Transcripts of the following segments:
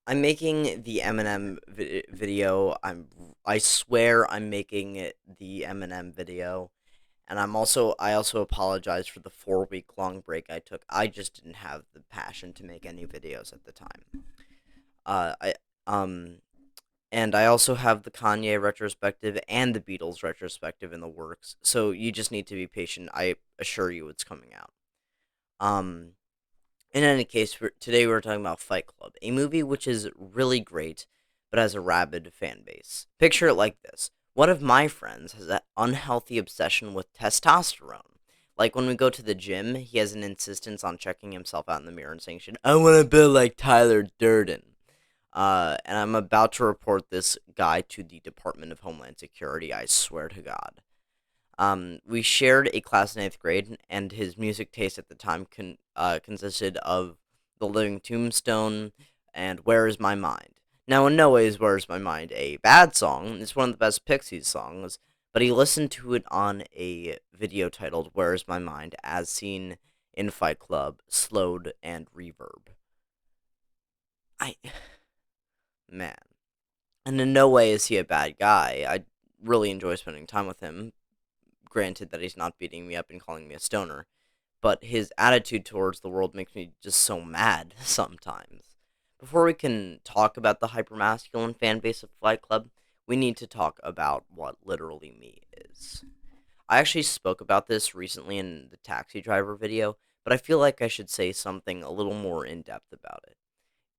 I'm making the Eminem video. I swear I'm making the Eminem video, and I also apologize for the 4 week long break I took. I just didn't have the passion to make any videos at the time. I um and I also have the Kanye retrospective and the Beatles retrospective in the works. So you just need to be patient. I assure you it's coming out. Um in any case, today we're talking about Fight Club, a movie which is really great, but has a rabid fan base. Picture it like this: one of my friends has an unhealthy obsession with testosterone. Like when we go to the gym, he has an insistence on checking himself out in the mirror and saying, "Shit, I want to build like Tyler Durden." And I'm about to report this guy to the Department of Homeland Security. I swear to God. We shared a class in 8th grade, and his music taste at the time consisted of The Living Tombstone and Where Is My Mind. Now, in no way is Where Is My Mind a bad song. It's one of the best Pixies songs, but he listened to it on a video titled Where Is My Mind, as seen in Fight Club, slowed and reverb. I. Man. And in no way is he a bad guy. I really enjoy spending time with him, granted that he's not beating me up and calling me a stoner, but his attitude towards the world makes me just so mad sometimes. Before we can talk about the hypermasculine fan base of Flight Club, we need to talk about what literally me is. I actually spoke about this recently in the taxi driver video, but I feel like I should say something a little more in depth about it.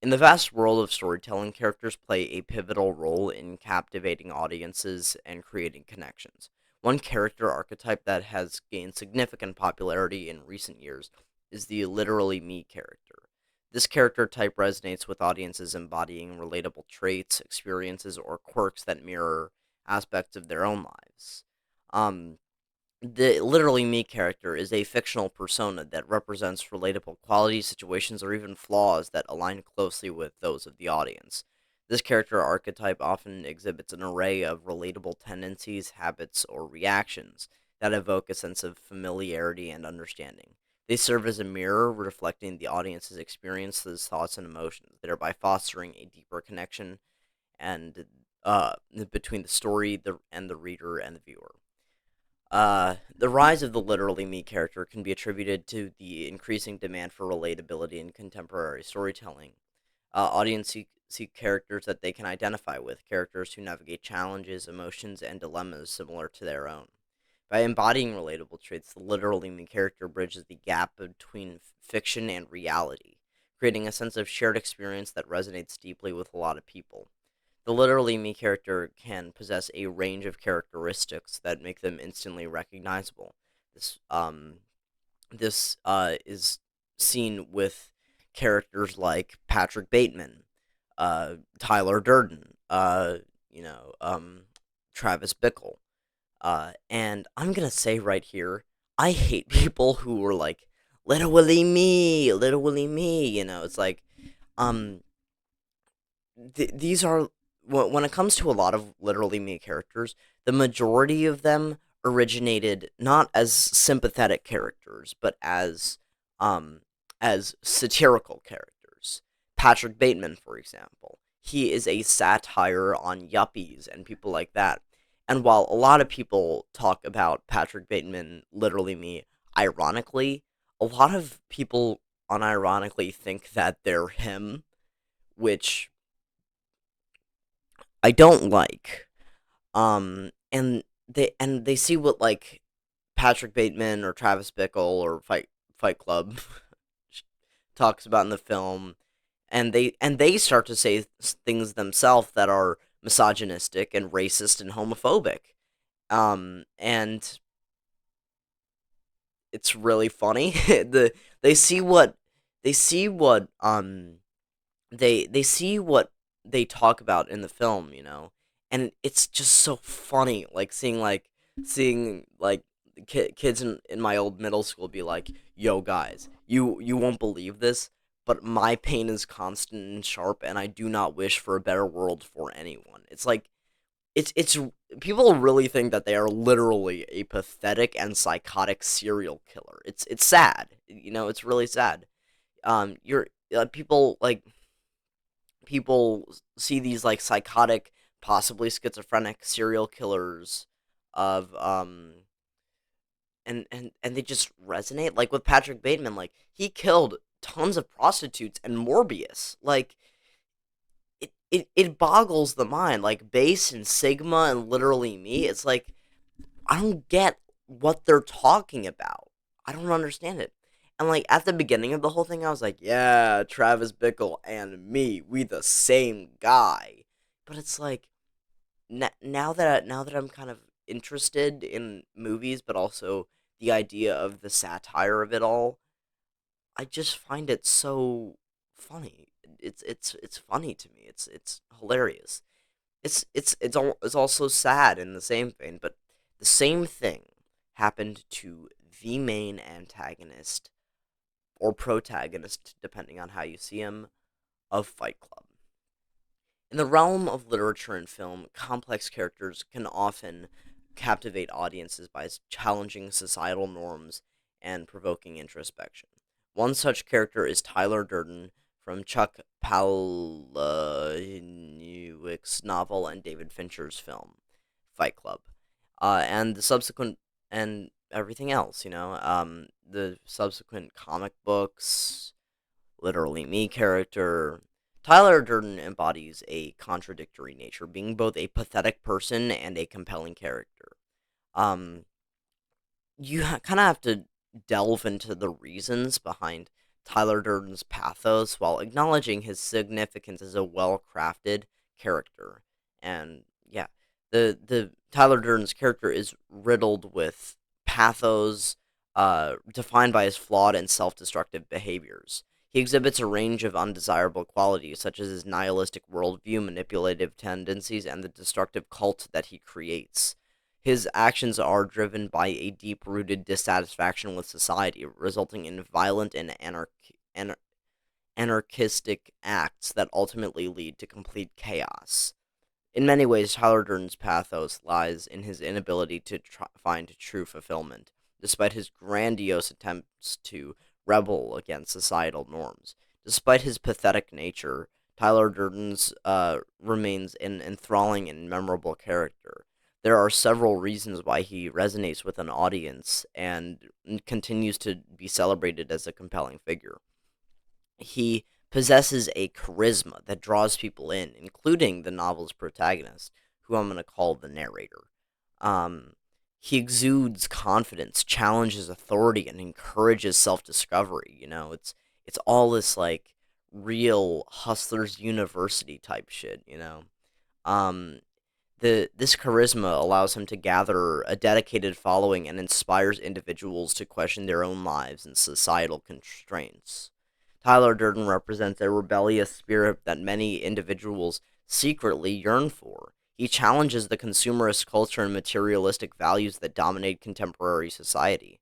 In the vast world of storytelling, characters play a pivotal role in captivating audiences and creating connections. One character archetype that has gained significant popularity in recent years is the literally me character. This character type resonates with audiences embodying relatable traits, experiences, or quirks that mirror aspects of their own lives. Um, the literally me character is a fictional persona that represents relatable qualities, situations, or even flaws that align closely with those of the audience. This character archetype often exhibits an array of relatable tendencies, habits, or reactions that evoke a sense of familiarity and understanding. They serve as a mirror reflecting the audience's experiences, thoughts, and emotions, thereby fostering a deeper connection and between the story and the reader and the viewer. The rise of the literally me character can be attributed to the increasing demand for relatability in contemporary storytelling. Audience seek characters that they can identify with, characters who navigate challenges, emotions, and dilemmas similar to their own. By embodying relatable traits, the literally me character bridges the gap between fiction and reality, creating a sense of shared experience that resonates deeply with a lot of people. The literally me character can possess a range of characteristics that make them instantly recognizable. This um is seen with characters like Patrick Bateman, Tyler Durden, Travis Bickle. And I'm gonna say right here, I hate people who were like, Little Willie me. It's like, um, these are when it comes to a lot of literally me characters, the majority of them originated not as sympathetic characters, but um as satirical characters. Patrick Bateman, for example, he is a satire on yuppies and people like that. And while a lot of people talk about Patrick Bateman, literally me, ironically, a lot of people unironically think that they're him, which I don't like. And they see what like Patrick Bateman or Travis Bickle or Fight Club talks about in the film, and they start to say things themselves that are misogynistic and racist and homophobic. And it's really funny. They see what they see what they see what they talk about in the film, and it's just so funny, like seeing kids in my old middle school be like, "Yo, guys, you won't believe this, but my pain is constant and sharp, and I do not wish for a better world for anyone." It's like it's people really think that they are literally a pathetic and psychotic serial killer. It's sad, it's really sad. You're people like people see these like psychotic, possibly schizophrenic serial killers of and they just resonate, like with Patrick Bateman. Like, he killed tons of prostitutes, and Morbius, like, it boggles the mind, like Base and Sigma and Literally Me. It's like, I don't get what they're talking about. I don't understand it. And like at the beginning of the whole thing, I was like, yeah, Travis Bickle and me, we the same guy. But it's like, now that I'm kind of interested in movies, but also the idea of the satire of it all, I just find it so funny. It's funny to me. It's hilarious. It's also sad in the same vein, but the same thing happened to the main antagonist or protagonist, depending on how you see him, of Fight Club. In the realm of literature and film, complex characters can often captivate audiences by challenging societal norms and provoking introspection. One such character is Tyler Durden from Chuck Palahniuk's novel and David Fincher's film, Fight Club, and the subsequent and everything else. The subsequent comic books, Literally Me character. Tyler Durden embodies a contradictory nature, being both a pathetic person and a compelling character. Um, you kind of have to delve into the reasons behind Tyler Durden's pathos while acknowledging his significance as a well-crafted character. And yeah, the Tyler Durden's character is riddled with pathos, defined by his flawed and self-destructive behaviors. He exhibits a range of undesirable qualities, such as his nihilistic worldview, manipulative tendencies, and the destructive cult that he creates. His actions are driven by a deep-rooted dissatisfaction with society, resulting in violent and anarchistic acts that ultimately lead to complete chaos. In many ways, Tyler Durden's pathos lies in his inability to find true fulfillment, despite his grandiose attempts to rebel against societal norms. Despite his pathetic nature, Tyler Durden's remains an enthralling and memorable character. There are several reasons why he resonates with an audience and continues to be celebrated as a compelling figure. He possesses a charisma that draws people in, including the novel's protagonist, who I'm going to call the narrator. Um, he exudes confidence, challenges authority, and encourages self-discovery. It's all this like real Hustlers University type shit. Um, this charisma allows him to gather a dedicated following and inspires individuals to question their own lives and societal constraints. Tyler Durden represents a rebellious spirit that many individuals secretly yearn for. He challenges the consumerist culture and materialistic values that dominate contemporary society.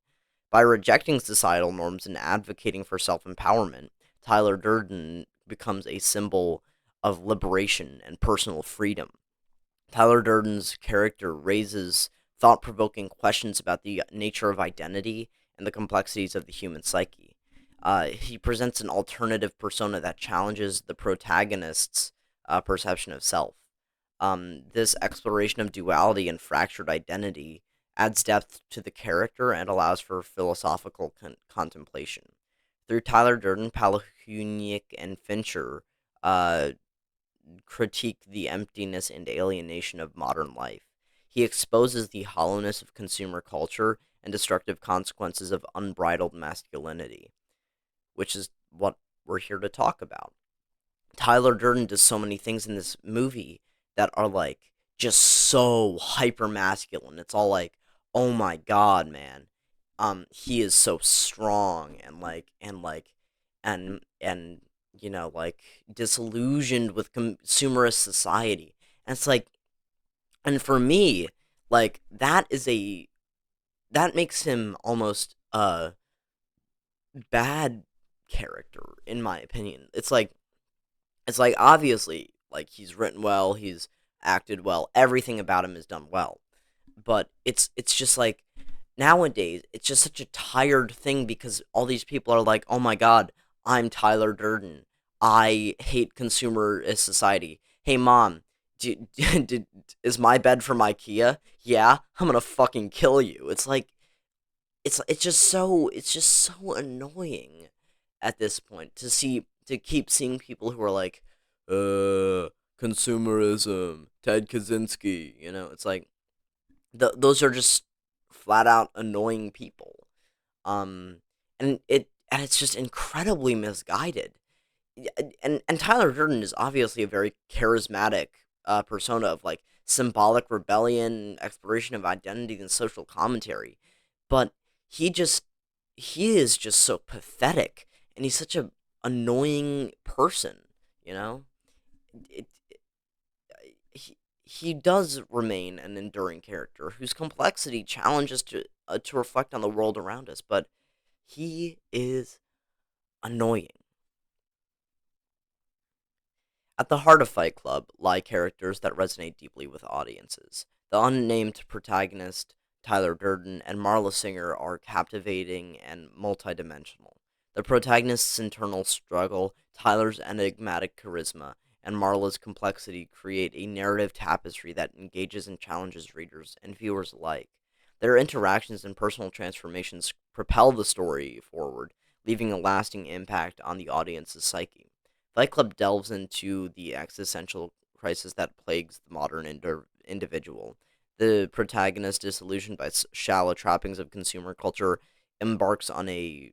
By rejecting societal norms and advocating for self empowerment, Tyler Durden becomes a symbol of liberation and personal freedom. Tyler Durden's character raises thought provoking questions about the nature of identity and the complexities of the human psyche. He presents an alternative persona that challenges the protagonist's perception of self. This exploration of duality and fractured identity adds depth to the character and allows for philosophical contemplation. Through Tyler Durden, Palahniuk, and Fincher, uh, critique the emptiness and alienation of modern life. He exposes the hollowness of consumer culture and destructive consequences of unbridled masculinity, which is what we're here to talk about. Tyler Durden does so many things in this movie that are like just so hyper masculine. It's all like, oh my god, man. He is so strong and like disillusioned with consumerist society. And it's like, and for me, like that makes him almost a bad character in my opinion. It's like obviously like he's written well, he's acted well, everything about him is done well. But it's just like nowadays it's just such a tired thing because all these people are like, "Oh my god, I'm Tyler Durden. I hate consumerist society. Hey mom, is my bed from IKEA? Yeah, I'm gonna fucking kill you. It's like it's just so annoying at this point to keep seeing people who are like, consumerism, Ted Kaczynski. It's like those are just flat out annoying people. Um, and it's just incredibly misguided. And Tyler Durden is obviously a very charismatic persona of like symbolic rebellion, exploration of identity, and social commentary, but he just he is just so pathetic, and he's such a annoying person. You know, it, he does remain an enduring character whose complexity challenges to reflect on the world around us, but he is annoying. At the heart of Fight Club lie characters that resonate deeply with audiences. The unnamed protagonist, Tyler Durden, and Marla Singer are captivating and multidimensional. The protagonist's internal struggle, Tyler's enigmatic charisma, and Marla's complexity create a narrative tapestry that engages and challenges readers and viewers alike. Their interactions and personal transformations propel the story forward, leaving a lasting impact on the audience's psyche. Fight Club delves into the existential crisis that plagues the modern individual. The protagonist, disillusioned by shallow trappings of consumer culture, embarks on a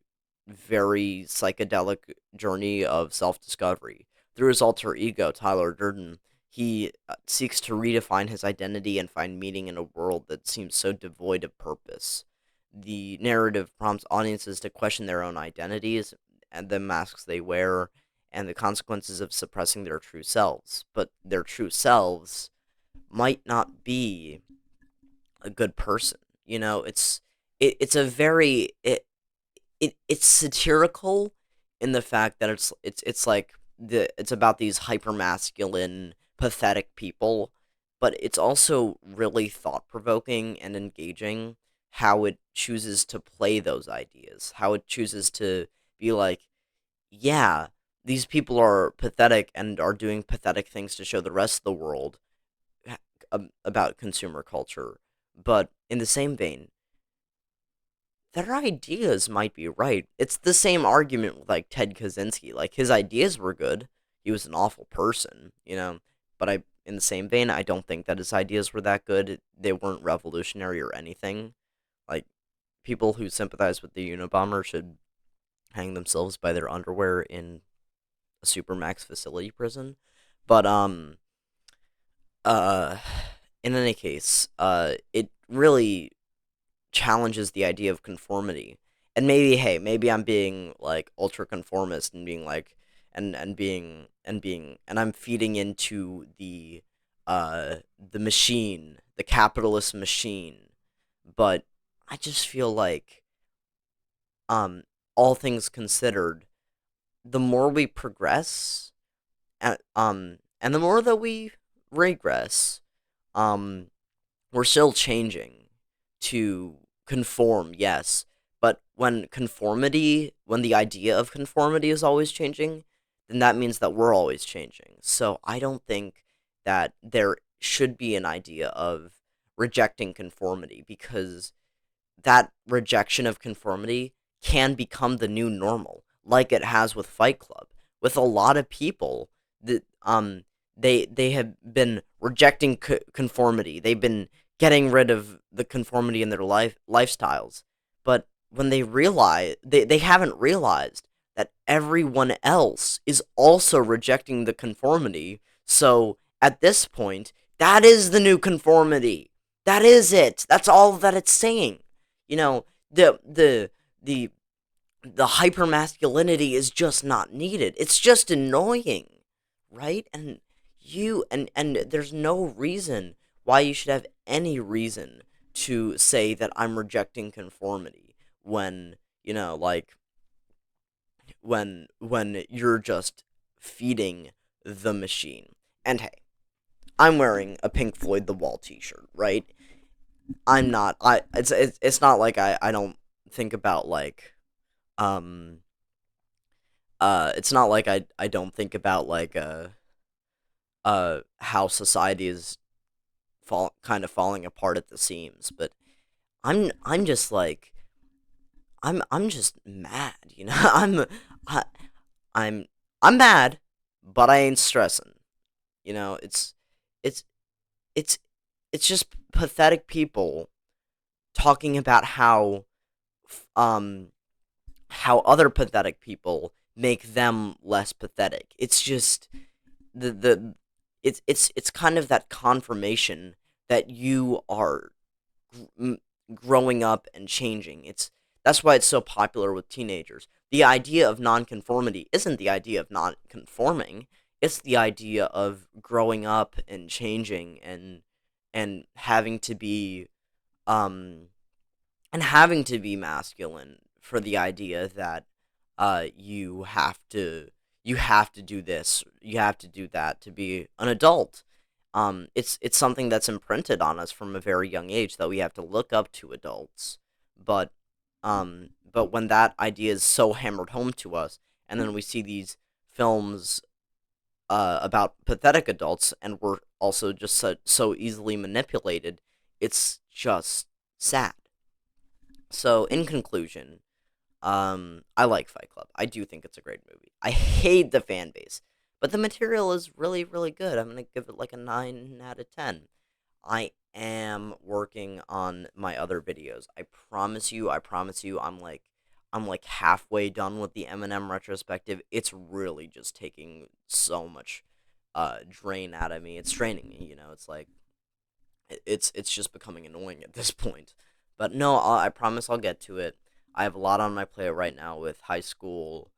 very psychedelic journey of self discovery. Through his alter ego, Tyler Durden, he seeks to redefine his identity and find meaning in a world that seems so devoid of purpose. The narrative prompts audiences to question their own identities and the masks they wear and the consequences of suppressing their true selves. But their true selves might not be a good person. It's a very it's satirical in the fact that it's like it's about these hypermasculine pathetic people, but it's also really thought provoking and engaging how it chooses to play those ideas, how it chooses to be like, yeah, these people are pathetic and are doing pathetic things to show the rest of the world about consumer culture. But in the same vein, their ideas might be right. It's the same argument with like Ted Kaczynski. Like his ideas were good. He was an awful person. But in the same vein, I don't think that his ideas were that good. They weren't revolutionary or anything. Like people who sympathize with the Unabomber should hang themselves by their underwear in a supermax facility prison. But uh in any case, it really challenges the idea of conformity. And maybe, hey, maybe I'm being like ultra conformist and being like and I'm feeding into the machine, the capitalist machine. But I just feel like um all things considered, the more we progress and the more that we regress, um we're still changing to conform, yes, but when the idea of conformity is always changing, then that means that we're always changing. So I don't think that there should be an idea of rejecting conformity, because that rejection of conformity can become the new normal, like it has with Fight Club. With a lot of people, that they have been rejecting conformity. They've been getting rid of the conformity in their lifestyles. But when they haven't realized that everyone else is also rejecting the conformity. So at this point, that is the new conformity. That is it. That's all that it's saying. You know, the the hyper masculinity is just not needed. It's just annoying, right? And there's no reason why you should have any reason to say that I'm rejecting conformity when, like when you're just feeding the machine. And hey, I'm wearing a Pink Floyd The Wall t-shirt, right? I'm not I it's not like I don't think about like um It's not like I don't think about like how society is kind of falling apart at the seams, but I'm just like I'm just mad, you know. I, I'm I'm mad, but I ain't stressing. You know, it's it's it's just pathetic people talking about um how other pathetic people make them less pathetic. It's just the it's kind of that confirmation that you are growing up and changing. That's why it's so popular with teenagers. The idea of nonconformity isn't the idea of not conforming. It's the idea of growing up and changing and having to be um having to be masculine for the idea that you have to do this, you have to do that to be an adult. It's something that's imprinted on us from a very young age that we have to look up to adults. But when that idea is so hammered home to us, and then we see these films about pathetic adults, and we're also just so easily manipulated, it's just sad. So, in conclusion, I like Fight Club. I do think it's a great movie. I hate the fan base, but the material is really, really good. I'm gonna give it like a 9 out of 10. I am working on my other videos. I promise you, I'm like halfway done with the Eminem retrospective. It's really just taking so much drain out of me. It's draining me, you know. It's like it's just becoming annoying at this point. But no, I promise I'll get to it. I have a lot on my plate right now with high school,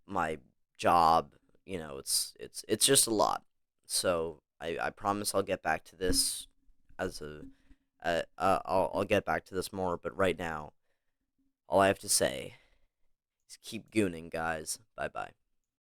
my job. You know, it's just a lot. So I promise I'll get back to this as a I'll get back to this more. But right now, all I have to say is keep gooning, guys. Bye bye.